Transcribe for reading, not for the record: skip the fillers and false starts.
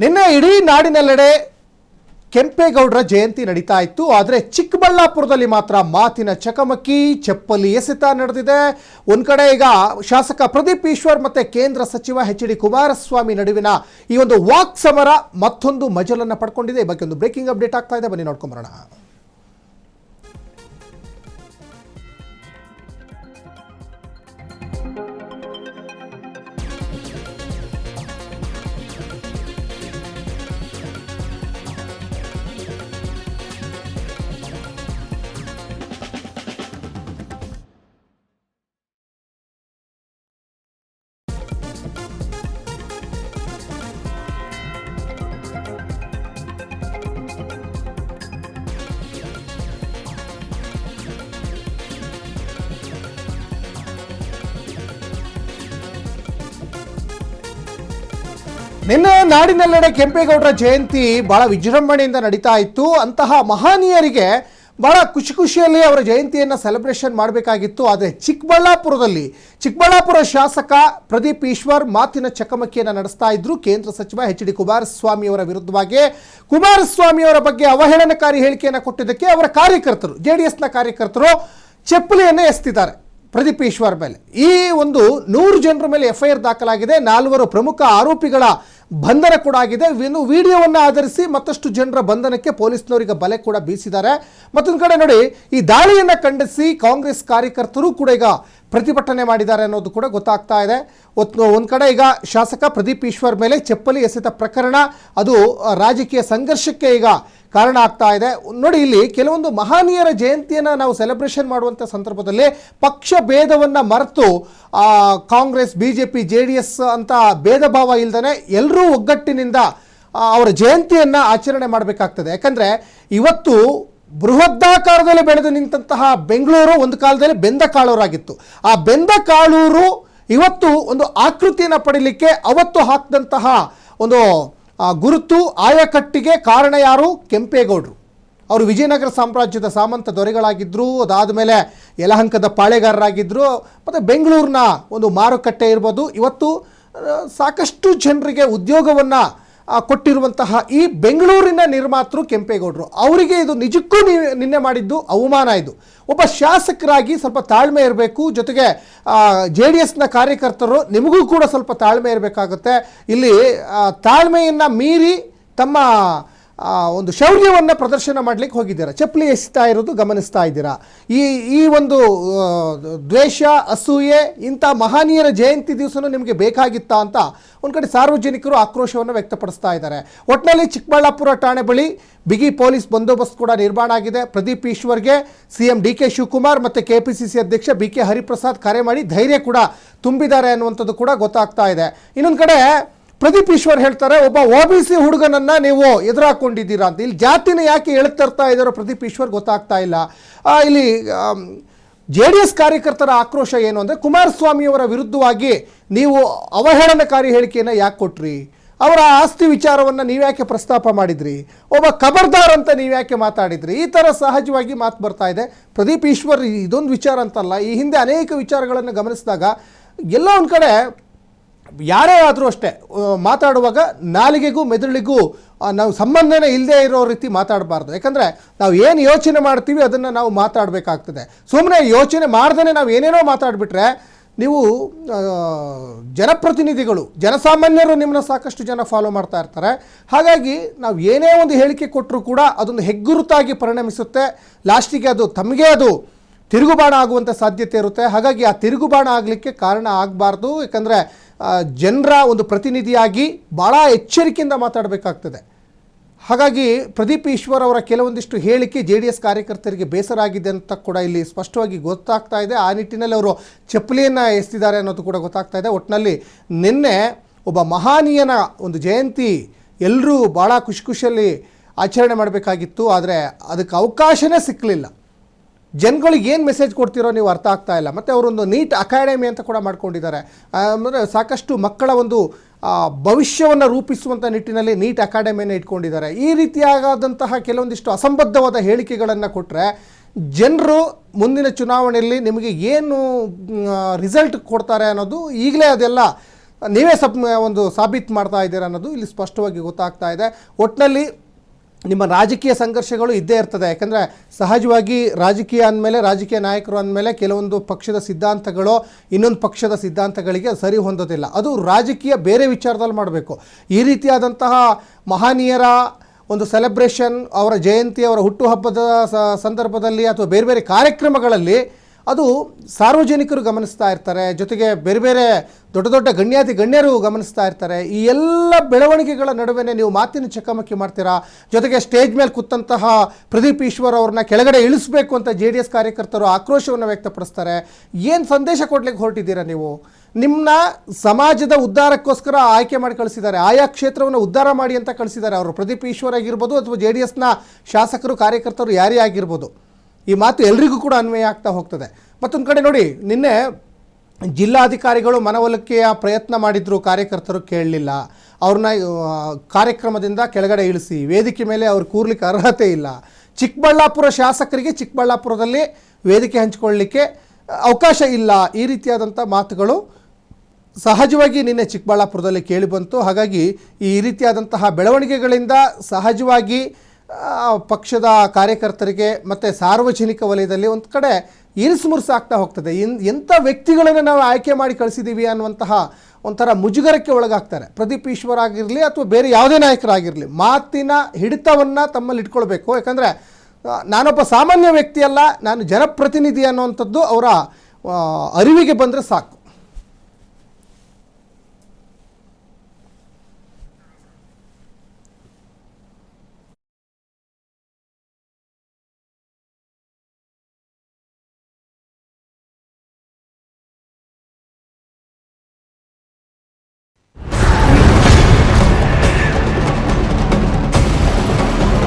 ನಿನ್ನೆ ಇಡೀ ನಾಡಿನೆಲ್ಲೆಡೆ ಕೆಂಪೇಗೌಡರ ಜಯಂತಿ ನಡೀತಾ ಇತ್ತು. ಆದರೆ ಚಿಕ್ಕಬಳ್ಳಾಪುರದಲ್ಲಿ ಮಾತ್ರ ಮಾತಿನ ಚಕಮಕಿ, ಚಪ್ಪಲಿ ಎಸೆತ ನಡೆದಿದೆ. ಒಂದು ಕಡೆ ಈಗ ಶಾಸಕ ಪ್ರದೀಪ್ ಈಶ್ವರ್ ಮತ್ತು ಕೇಂದ್ರ ಸಚಿವ ಎಚ್.ಡಿ. ಕುಮಾರಸ್ವಾಮಿ ನಡುವಿನ ಈ ಒಂದು ವಾಕ್ ಸಮರ ಮತ್ತೊಂದು ಮಜಲನ್ನು ಪಡ್ಕೊಂಡಿದೆ. ಈ ಬಗ್ಗೆ ಒಂದು ಬ್ರೇಕಿಂಗ್ ಅಪ್ಡೇಟ್ ಆಗ್ತಾ ಇದೆ, ಬನ್ನಿ ನೋಡ್ಕೊಂಬರೋಣ. ನಿನ್ನೆ ನಾಡಿನೆಲ್ಲೆಡೆ ಕೆಂಪೇಗೌಡರ ಜಯಂತಿ ಬಹಳ ವಿಜೃಂಭಣೆಯಿಂದ ನಡೀತಾ ಇತ್ತು. ಅಂತಹ ಮಹನೀಯರಿಗೆ ಬಹಳ ಖುಷಿಯಲ್ಲಿ ಅವರ ಜಯಂತಿಯನ್ನು ಸೆಲೆಬ್ರೇಷನ್ ಮಾಡಬೇಕಾಗಿತ್ತು. ಆದರೆ ಚಿಕ್ಕಬಳ್ಳಾಪುರ ಶಾಸಕ ಪ್ರದೀಪ್ ಈಶ್ವರ್ ಮಾತಿನ ಚಕಮಕಿಯನ್ನು ನಡೆಸ್ತಾ ಇದ್ರು. ಕೇಂದ್ರ ಸಚಿವ ಎಚ್.ಡಿ. ಕುಮಾರಸ್ವಾಮಿ ಅವರ ವಿರುದ್ಧವಾಗಿ ಕುಮಾರಸ್ವಾಮಿ ಅವರ ಬಗ್ಗೆ ಅವಹೇಳನಕಾರಿ ಹೇಳಿಕೆಯನ್ನು ಕೊಟ್ಟಿದ್ದಕ್ಕೆ ಅವರ ಕಾರ್ಯಕರ್ತರು, JDSನ ಕಾರ್ಯಕರ್ತರು ಚಪ್ಪಲಿಯನ್ನು ಎಸೆದಿದ್ದಾರೆ ಪ್ರದೀಪ್ ಈಶ್ವರ್ ಮೇಲೆ. ಈ ಒಂದು 100 ಜನರ ಮೇಲೆ FIR ದಾಖಲಾಗಿದೆ. 4 ಪ್ರಮುಖ ಆರೋಪಿಗಳ ಬಂಧನ ಕೂಡ ಆಗಿದೆ. ಇನ್ನು ವಿಡಿಯೋವನ್ನು ಆಧರಿಸಿ ಮತ್ತಷ್ಟು ಜನರ ಬಂಧನಕ್ಕೆ ಪೊಲೀಸ್ನವರಿಗೆ ಬಲೆ ಕೂಡ ಬೀಸಿದ್ದಾರೆ. ಮತ್ತೊಂದು ಕಡೆ ನೋಡಿ, ಈ ದಾಳಿಯನ್ನು ಖಂಡಿಸಿ ಕಾಂಗ್ರೆಸ್ ಕಾರ್ಯಕರ್ತರು ಕೂಡ ಈಗ ಪ್ರತಿಭಟನೆ ಮಾಡಿದ್ದಾರೆ ಅನ್ನೋದು ಕೂಡ ಗೊತ್ತಾಗ್ತಾ ಇದೆ. ಒಂದು ಕಡೆ ಈಗ ಶಾಸಕ ಪ್ರದೀಪ್ ಈಶ್ವರ್ ಮೇಲೆ ಚಪ್ಪಲಿ ಎಸೆತ ಪ್ರಕರಣ ಅದು ರಾಜಕೀಯ ಸಂಘರ್ಷಕ್ಕೆ ಈಗ ಕಾರಣ ಆಗ್ತಾ ಇದೆ. ನೋಡಿ, ಇಲ್ಲಿ ಕೆಲವೊಂದು ಮಹನೀಯರ ಜಯಂತಿಯನ್ನು ನಾವು ಸೆಲೆಬ್ರೇಷನ್ ಮಾಡುವಂಥ ಸಂದರ್ಭದಲ್ಲಿ ಪಕ್ಷ ಭೇದವನ್ನು ಮರೆತು ಕಾಂಗ್ರೆಸ್, BJP, JDS ಅಂತ ಭೇದ ಭಾವ ಇಲ್ಲದೇ ಎಲ್ಲರೂ ಒಗ್ಗಟ್ಟಿನಿಂದ ಅವರ ಜಯಂತಿಯನ್ನು ಆಚರಣೆ ಮಾಡಬೇಕಾಗ್ತದೆ. ಯಾಕಂದರೆ ಇವತ್ತು ಬೃಹದಾಕಾರದಲ್ಲಿ ಬೆಳೆದು ನಿಂತಹ ಬೆಂಗಳೂರು ಒಂದು ಕಾಲದಲ್ಲಿ ಬೆಂದ ಕಾಳೂರಾಗಿತ್ತು. ಆ ಬೆಂದ ಕಾಳೂರು ಇವತ್ತು ಒಂದು ಆಕೃತಿಯನ್ನು ಪಡೀಲಿಕ್ಕೆ ಅವತ್ತು ಹಾಕಿದಂತಹ ಒಂದು ಗುರುತು, ಆಯಕಟ್ಟಿಗೆ ಕಾರಣ ಯಾರು? ಕೆಂಪೇಗೌಡರು. ಅವರು ವಿಜಯನಗರ ಸಾಮ್ರಾಜ್ಯದ ಸಾಮಂತ ದೊರೆಗಳಾಗಿದ್ದರು. ಅದಾದ ಮೇಲೆ ಯಲಹಂಕದ ಪಾಳೆಗಾರರಾಗಿದ್ದರು. ಮತ್ತು ಬೆಂಗಳೂರಿನ ಒಂದು ಮಾರುಕಟ್ಟೆ ಇರ್ಬೋದು, ಇವತ್ತು ಸಾಕಷ್ಟು ಜನರಿಗೆ ಉದ್ಯೋಗವನ್ನು ಕೊಟ್ಟಿರುವಂತಹ ಈ ಬೆಂಗಳೂರಿನ ನಿರ್ಮಾತೃ ಕೆಂಪೇಗೌಡರು. ಅವರಿಗೆ ಇದು ನಿಜಕ್ಕೂ ನಿನ್ನೆ ಮಾಡಿದ್ದು ಅವಮಾನ. ಇದು ಒಬ್ಬ ಶಾಸಕರಾಗಿ ಸ್ವಲ್ಪ ತಾಳ್ಮೆ ಇರಬೇಕು. ಜೊತೆಗೆ JDSನ ಕಾರ್ಯಕರ್ತರು ನಿಮಗೂ ಕೂಡ ಸ್ವಲ್ಪ ತಾಳ್ಮೆ ಇರಬೇಕಾಗುತ್ತೆ. ಇಲ್ಲಿ ತಾಳ್ಮೆಯನ್ನು ಮೀರಿ ತಮ್ಮ ಒಂದು ಶೌರ್ಯವನ್ನು ಪ್ರದರ್ಶನ ಮಾಡಲಿಕ್ಕೆ ಹೋಗಿದ್ದೀರಾ. ಚಪ್ಪಲಿ ಎಸೆತಾ ಇರೋದು ಗಮನಿಸ್ತಾ ಇದ್ದೀರಾ. ಈ ಒಂದು ದ್ವೇಷ, ಅಸೂಯೆ ಇಂಥ ಮಹನೀಯರ ಜಯಂತಿ ದಿವಸನೂ ನಿಮಗೆ ಬೇಕಾಗಿತ್ತಾ ಅಂತ ಒಂದು ಕಡೆ ಸಾರ್ವಜನಿಕರು ಆಕ್ರೋಶವನ್ನು ವ್ಯಕ್ತಪಡಿಸ್ತಾ ಇದ್ದಾರೆ. ಒಟ್ಟಿನಲ್ಲಿ ಚಿಕ್ಕಬಳ್ಳಾಪುರ ಠಾಣೆ ಬಳಿ ಬಿಗಿ ಪೊಲೀಸ್ ಬಂದೋಬಸ್ತ್ ಕೂಡ ನಿರ್ಮಾಣ ಆಗಿದೆ. ಪ್ರದೀಪ್ ಈಶ್ವರ್ಗೆ CM DK ಶಿವಕುಮಾರ್ ಮತ್ತು KPCC ಅಧ್ಯಕ್ಷ BK ಹರಿಪ್ರಸಾದ್ ಕರೆ ಮಾಡಿ ಧೈರ್ಯ ಕೂಡ ತುಂಬಿದ್ದಾರೆ ಅನ್ನುವಂಥದ್ದು ಕೂಡ ಗೊತ್ತಾಗ್ತಾ ಇದೆ. ಇನ್ನೊಂದು ಕಡೆ ಪ್ರದೀಪ್ ಈಶ್ವರ್ ಹೇಳ್ತಾರೆ, ಒಬ್ಬ OBC ಹುಡುಗನನ್ನು ನೀವು ಎದುರಾಕೊಂಡಿದ್ದೀರಾ ಅಂತ. ಇಲ್ಲಿ ಜಾತಿನ ಯಾಕೆ ಎಳ್ತರ್ತಾ ಇದ್ದಾರೋ ಪ್ರದೀಪ್ ಈಶ್ವರ್ ಗೊತ್ತಾಗ್ತಾ ಇಲ್ಲ. ಇಲ್ಲಿ JDS ಕಾರ್ಯಕರ್ತರ ಆಕ್ರೋಶ ಏನು ಅಂದರೆ, ಕುಮಾರಸ್ವಾಮಿಯವರ ವಿರುದ್ಧವಾಗಿ ನೀವು ಅವಹೇಳನಕಾರಿ ಹೇಳಿಕೆಯನ್ನು ಯಾಕೆ ಕೊಟ್ರಿ? ಅವರ ಆಸ್ತಿ ವಿಚಾರವನ್ನು ನೀವ್ಯಾಕೆ ಪ್ರಸ್ತಾಪ ಮಾಡಿದ್ರಿ? ಒಬ್ಬ ಖಬರ್ದಾರ್ ಅಂತ ನೀವ್ಯಾಕೆ ಮಾತಾಡಿದ್ರಿ? ಈ ಥರ ಸಹಜವಾಗಿ ಮಾತು ಬರ್ತಾ ಇದೆ. ಪ್ರದೀಪ್ ಈಶ್ವರ್ ಇದೊಂದು ವಿಚಾರ ಅಂತಲ್ಲ, ಈ ಹಿಂದೆ ಅನೇಕ ವಿಚಾರಗಳನ್ನು ಗಮನಿಸಿದಾಗ ಎಲ್ಲ ಒಂದು ಕಡೆ ಯಾರೇ ಆದರೂ ಅಷ್ಟೇ ಮಾತಾಡುವಾಗ ನಾಲಿಗೆಗೂ ಮೆದುಳಿಗೂ ನಾವು ಸಂಬಂಧನೇ ಇಲ್ಲದೆ ಇರೋ ರೀತಿ ಮಾತಾಡಬಾರ್ದು. ಯಾಕಂದರೆ ನಾವು ಏನು ಯೋಚನೆ ಮಾಡ್ತೀವಿ ಅದನ್ನು ನಾವು ಮಾತಾಡಬೇಕಾಗ್ತದೆ. ಸುಮ್ಮನೆ ಯೋಚನೆ ಮಾಡ್ದೇ ನಾವು ಏನೇನೋ ಮಾತಾಡಿಬಿಟ್ರೆ ನೀವು ಜನಪ್ರತಿನಿಧಿಗಳು, ಜನಸಾಮಾನ್ಯರು ನಿಮ್ಮನ್ನ ಸಾಕಷ್ಟು ಜನ ಫಾಲೋ ಮಾಡ್ತಾ ಇರ್ತಾರೆ. ಹಾಗಾಗಿ ನಾವು ಏನೇ ಒಂದು ಹೇಳಿಕೆ ಕೊಟ್ಟರೂ ಕೂಡ ಅದೊಂದು ಹೆಗ್ಗುರುತಾಗಿ ಪರಿಣಮಿಸುತ್ತೆ. ಲಾಸ್ಟಿಗೆ ಅದು ತಮಗೆ ಅದು ತಿರುಗುಬಾಣ ಆಗುವಂಥ ಸಾಧ್ಯತೆ ಇರುತ್ತೆ. ಹಾಗಾಗಿ ಆ ತಿರುಗುಬಾಣ ಆಗಲಿಕ್ಕೆ ಕಾರಣ ಆಗಬಾರ್ದು. ಯಾಕಂದರೆ ಜನರ ಒಂದು ಪ್ರತಿನಿಧಿಯಾಗಿ ಭಾಳ ಎಚ್ಚರಿಕೆಯಿಂದ ಮಾತಾಡಬೇಕಾಗ್ತದೆ. ಹಾಗಾಗಿ ಪ್ರದೀಪ್ ಈಶ್ವರ್ ಅವರ ಕೆಲವೊಂದಿಷ್ಟು ಹೇಳಿಕೆ JDS ಕಾರ್ಯಕರ್ತರಿಗೆ ಬೇಸರ ಆಗಿದೆ ಅಂತ ಕೂಡ ಇಲ್ಲಿ ಸ್ಪಷ್ಟವಾಗಿ ಗೊತ್ತಾಗ್ತಾ ಇದೆ. ಆ ನಿಟ್ಟಿನಲ್ಲಿ ಅವರು ಚಪ್ಪಲಿಯನ್ನು ಎಸೆದಿದ್ದಾರೆ ಅನ್ನೋದು ಕೂಡ ಗೊತ್ತಾಗ್ತಾ ಇದೆ. ಒಟ್ಟಿನಲ್ಲಿ ನಿನ್ನೆ ಒಬ್ಬ ಮಹನೀಯನ ಒಂದು ಜಯಂತಿ ಎಲ್ಲರೂ ಭಾಳ ಖುಷಿಯಲ್ಲಿ ಆಚರಣೆ ಮಾಡಬೇಕಾಗಿತ್ತು. ಆದರೆ ಅದಕ್ಕೆ ಅವಕಾಶನೇ ಸಿಕ್ಕಲಿಲ್ಲ. ಜನಗಳಿಗೆ ಏನು ಮೆಸೇಜ್ ಕೊಡ್ತಿರೋ ನೀವು ಅರ್ಥ ಆಗ್ತಾ ಇಲ್ಲ. ಮತ್ತು ಅವರೊಂದು ನೀಟ್ ಅಕಾಡೆಮಿ ಅಂತ ಕೂಡ ಮಾಡ್ಕೊಂಡಿದ್ದಾರೆ. ಅಂದರೆ ಸಾಕಷ್ಟು ಮಕ್ಕಳ ಒಂದು ಭವಿಷ್ಯವನ್ನು ರೂಪಿಸುವಂಥ ನಿಟ್ಟಿನಲ್ಲಿ ನೀಟ್ ಅಕಾಡೆಮಿಯನ್ನು ಇಟ್ಕೊಂಡಿದ್ದಾರೆ. ಈ ರೀತಿಯಾದಂತಹ ಕೆಲವೊಂದಿಷ್ಟು ಅಸಂಬದ್ಧವಾದ ಹೇಳಿಕೆಗಳನ್ನು ಕೊಟ್ಟರೆ ಜನರು ಮುಂದಿನ ಚುನಾವಣೆಯಲ್ಲಿ ನಿಮಗೆ ಏನು ರಿಸಲ್ಟ್ ಕೊಡ್ತಾರೆ ಅನ್ನೋದು ಈಗಲೇ ಅದೆಲ್ಲ ನೀವೇ ಒಂದು ಸಾಬೀತು ಮಾಡ್ತಾ ಇದ್ದೀರಾ ಅನ್ನೋದು ಇಲ್ಲಿ ಸ್ಪಷ್ಟವಾಗಿ ಗೊತ್ತಾಗ್ತಾ ಇದೆ. ಒಟ್ಟಿನಲ್ಲಿ ನಿಮ್ಮ ರಾಜಕೀಯ ಸಂಘರ್ಷಗಳು ಇದ್ದೇ ಇರ್ತದೆ. ಯಾಕಂದರೆ ಸಹಜವಾಗಿ ರಾಜಕೀಯ ಅಂದಮೇಲೆ, ರಾಜಕೀಯ ನಾಯಕರು ಅಂದಮೇಲೆ ಕೆಲವೊಂದು ಪಕ್ಷದ ಸಿದ್ಧಾಂತಗಳು ಇನ್ನೊಂದು ಪಕ್ಷದ ಸಿದ್ಧಾಂತಗಳಿಗೆ ಸರಿ ಹೊಂದೋದಿಲ್ಲ. ಅದು ರಾಜಕೀಯ ಬೇರೆ ವಿಚಾರದಲ್ಲಿ ಮಾಡಬೇಕು. ಈ ರೀತಿಯಾದಂತಹ ಮಹನೀಯರ ಒಂದು ಸೆಲೆಬ್ರೇಷನ್, ಅವರ ಜಯಂತಿ, ಅವರ ಹುಟ್ಟುಹಬ್ಬದ ಸಂದರ್ಭದಲ್ಲಿ ಅಥವಾ ಬೇರೆ ಬೇರೆ ಕಾರ್ಯಕ್ರಮಗಳಲ್ಲಿ ಅದು ಸಾರ್ವಜನಿಕರು ಗಮನಿಸ್ತಾ ಇರ್ತಾರೆ, ಜೊತೆಗೆ ಬೇರೆ ಬೇರೆ ದೊಡ್ಡ ದೊಡ್ಡ ಗಣ್ಯರು ಗಮನಿಸ್ತಾ ಇರ್ತಾರೆ. ಈ ಎಲ್ಲ ಬೆಳವಣಿಗೆಗಳ ನಡುವೆ ನೀವು ಮಾತಿನ ಚಕಮಕಿ ಮಾಡ್ತೀರಾ. ಜೊತೆಗೆ ಸ್ಟೇಜ್ ಮೇಲೆ ಕೂತಂತಹ ಪ್ರದೀಪ್ ಈಶ್ವರ್ ಅವ್ರನ್ನ ಕೆಳಗಡೆ ಇಳಿಸಬೇಕು ಅಂತ JDS ಕಾರ್ಯಕರ್ತರು ಆಕ್ರೋಶವನ್ನು ವ್ಯಕ್ತಪಡಿಸ್ತಾರೆ. ಏನು ಸಂದೇಶ ಕೊಡ್ಲಿಕ್ಕೆ ಹೊರಟಿದ್ದೀರಾ ನೀವು? ನಿಮ್ಮನ್ನ ಸಮಾಜದ ಉದ್ಧಾರಕ್ಕೋಸ್ಕರ ಆಯ್ಕೆ ಮಾಡಿ ಕಳಿಸಿದ್ದಾರೆ, ಆಯಾ ಕ್ಷೇತ್ರವನ್ನು ಉದ್ಧಾರ ಮಾಡಿ ಅಂತ ಕಳಿಸಿದ್ದಾರೆ ಅವರು. ಪ್ರದೀಪ್ ಈಶ್ವರ್ ಆಗಿರ್ಬೋದು ಅಥವಾ JDSನ ಶಾಸಕರು, ಕಾರ್ಯಕರ್ತರು ಯಾರೇ ಆಗಿರ್ಬೋದು, ಈ ಮಾತು ಎಲ್ರಿಗೂ ಕೂಡ ಅನ್ವಯ ಆಗ್ತಾ ಹೋಗ್ತದೆ. ಮತ್ತೊಂದು ಕಡೆ ನೋಡಿ, ನಿನ್ನೆ ಜಿಲ್ಲಾಧಿಕಾರಿಗಳು ಮನವೊಲಿಕೆಯ ಪ್ರಯತ್ನ ಮಾಡಿದ್ರು, ಕಾರ್ಯಕರ್ತರು ಕೇಳಲಿಲ್ಲ. ಅವ್ರನ್ನ ಕಾರ್ಯಕ್ರಮದಿಂದ ಕೆಳಗಡೆ ಇಳಿಸಿ, ವೇದಿಕೆ ಮೇಲೆ ಅವ್ರು ಕೂರ್ಲಿಕ್ಕೆ ಅರ್ಹತೆ ಇಲ್ಲ. ಚಿಕ್ಕಬಳ್ಳಾಪುರ ಶಾಸಕರಿಗೆ ಚಿಕ್ಕಬಳ್ಳಾಪುರದಲ್ಲಿ ವೇದಿಕೆ ಹಂಚಿಕೊಳ್ಳಲಿಕ್ಕೆ ಅವಕಾಶ ಇಲ್ಲ. ಈ ರೀತಿಯಾದಂಥ ಮಾತುಗಳು ಸಹಜವಾಗಿ ನಿನ್ನೆ ಚಿಕ್ಕಬಳ್ಳಾಪುರದಲ್ಲಿ ಕೇಳಿಬಂತು. ಹಾಗಾಗಿ ಈ ರೀತಿಯಾದಂತಹ ಬೆಳವಣಿಗೆಗಳಿಂದ ಸಹಜವಾಗಿ ಪಕ್ಷದ ಕಾರ್ಯಕರ್ತರಿಗೆ ಮತ್ತು ಸಾರ್ವಜನಿಕ ವಲಯದಲ್ಲಿ ಒಂದು ಕಡೆ ಇರಿಸುಮುರುಸಾಗ್ತಾ ಹೋಗ್ತದೆ. ಎಂಥ ವ್ಯಕ್ತಿಗಳನ್ನು ನಾವು ಆಯ್ಕೆ ಮಾಡಿ ಕಳಿಸಿದ್ದೀವಿ ಅನ್ನುವಂತಹ ಒಂಥರ ಮುಜುಗರಕ್ಕೆ ಒಳಗಾಗ್ತಾರೆ. ಪ್ರದೀಪ್ ಈಶ್ವರ್ ಆಗಿರಲಿ ಅಥವಾ ಬೇರೆ ಯಾವುದೇ ನಾಯಕರಾಗಿರಲಿ, ಮಾತಿನ ಹಿಡಿತವನ್ನು ತಮ್ಮಲ್ಲಿ ಇಟ್ಕೊಳ್ಬೇಕು. ಯಾಕಂದರೆ ನಾನೊಬ್ಬ ಸಾಮಾನ್ಯ ವ್ಯಕ್ತಿಯಲ್ಲ, ನಾನು ಜನಪ್ರತಿನಿಧಿ ಅನ್ನುವಂಥದ್ದು ಅವರ ಅರಿವಿಗೆ ಬಂದರೆ ಸಾಕು.